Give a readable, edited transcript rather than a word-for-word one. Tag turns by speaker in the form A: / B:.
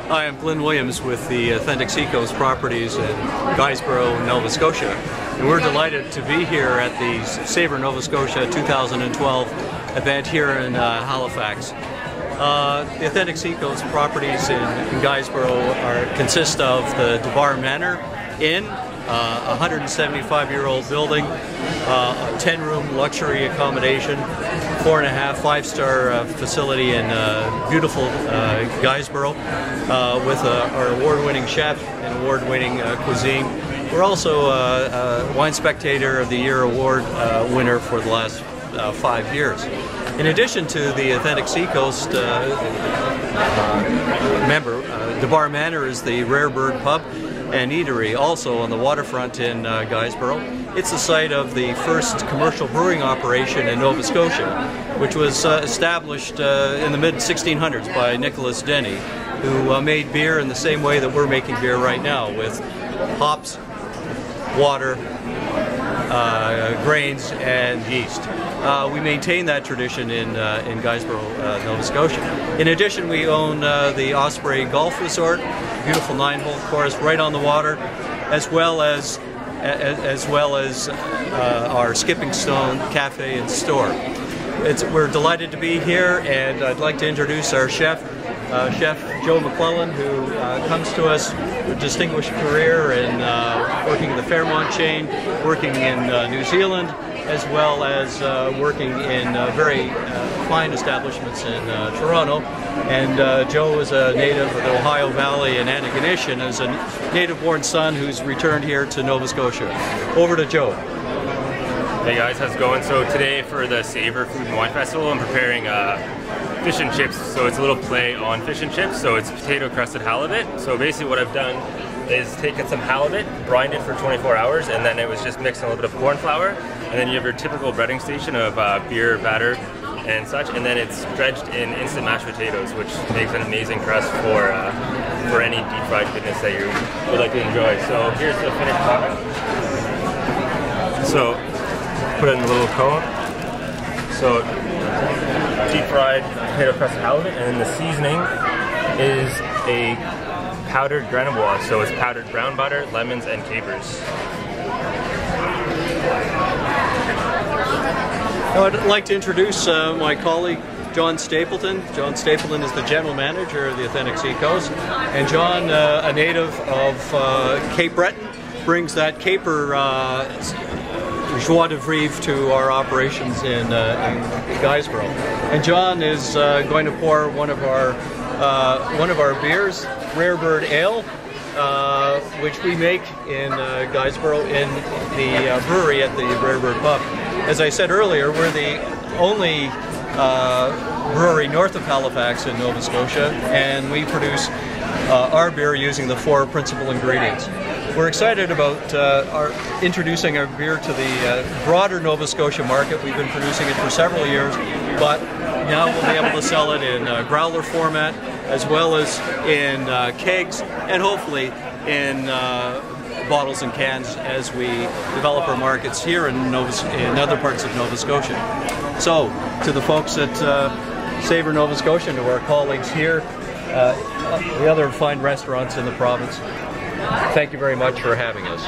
A: Hi, I'm Glynn Williams with the Authentic Seacoast properties in Guysborough, Nova Scotia. And we're delighted to be here at the Savour Nova Scotia 2012 event here in Halifax. The Authentic Seacoast properties in Guysborough consist of the DeBar Manor Inn, a 175-year-old building, a 10-room luxury accommodation, 4.5, 5-star facility in beautiful Guysborough with our award-winning chef and award-winning cuisine. We're also a Wine Spectator of the Year award winner for the last 5 years. In addition to the Authentic Seacoast member, DeBar Manor is the Rare Bird Pub and Eatery, also on the waterfront in Guysborough. It's the site of the first commercial brewing operation in Nova Scotia, which was established in the mid-1600s by Nicholas Denny, who made beer in the same way that we're making beer right now, with hops, water, grains, and yeast. We maintain that tradition in Guysborough, Nova Scotia. In addition, we own the Osprey Golf Resort, beautiful 9-hole course right on the water, as well as our Skipping Stone Cafe and Store. We're delighted to be here, and I'd like to introduce our chef, Chef Joe McLaughlin, who comes to us with a distinguished career in working in the Fairmont chain, working in New Zealand, as well as working in very fine establishments in Toronto. And Joe is a native of the Ohio Valley and Antigonish, and is a native-born son who's returned here to Nova Scotia. Over to Joe.
B: Hey guys, how's it going? So today for the Savour Food and Wine Festival, I'm preparing fish and chips. So it's a little play on fish and chips. So it's potato crusted halibut. So basically what I've done is taken some halibut, brined it for 24 hours, and then it was just mixed in a little bit of corn flour. And then you have your typical breading station of beer batter and such, and then it's dredged in instant mashed potatoes, which makes an amazing crust for any deep fried goodness that you would like to enjoy. So here's the finished product. So put it in a little cone. So deep fried potato crusted halibut, and then the seasoning is a powdered grenadine. So it's powdered brown butter, lemons, and capers.
A: Now I'd like to introduce my colleague, John Stapleton. John Stapleton is the general manager of the Authentic Seacoast, and John, a native of Cape Breton, brings that caper joie de vivre to our operations in Guysborough. And John is going to pour one of our beers, Rare Bird Ale, which we make in Guysborough in the brewery at the Rare Bird Pub. As I said earlier, we're the only brewery north of Halifax in Nova Scotia, and we produce our beer using the 4 principal ingredients. We're excited about introducing our beer to the broader Nova Scotia market. We've been producing it for several years, but now we'll be able to sell it in growler format, as well as in kegs, and hopefully in bottles and cans as we develop our markets here in other parts of Nova Scotia. So, to the folks at Savour Nova Scotia, and to our colleagues here, the other fine restaurants in the province, thank you very much for having us.